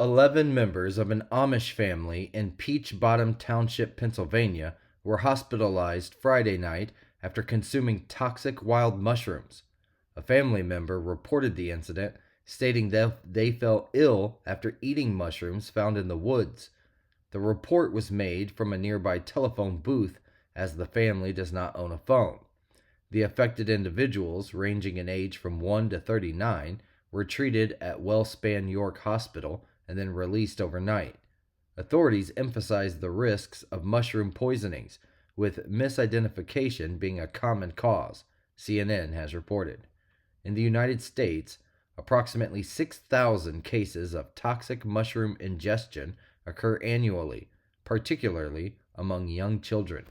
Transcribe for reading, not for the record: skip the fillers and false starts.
11 members of an Amish family in Peach Bottom Township, Pennsylvania, were hospitalized Friday night after consuming toxic wild mushrooms. A family member reported the incident, stating that they felt ill after eating mushrooms found in the woods. The report was made from a nearby telephone booth, as the family does not own a phone. The affected individuals, ranging in age from 1 to 39, were treated at WellSpan York Hospital and then released overnight. Authorities emphasized the risks of mushroom poisonings, with misidentification being a common cause, CNN has reported. In the United States, approximately 6,000 cases of toxic mushroom ingestion occur annually, particularly among young children.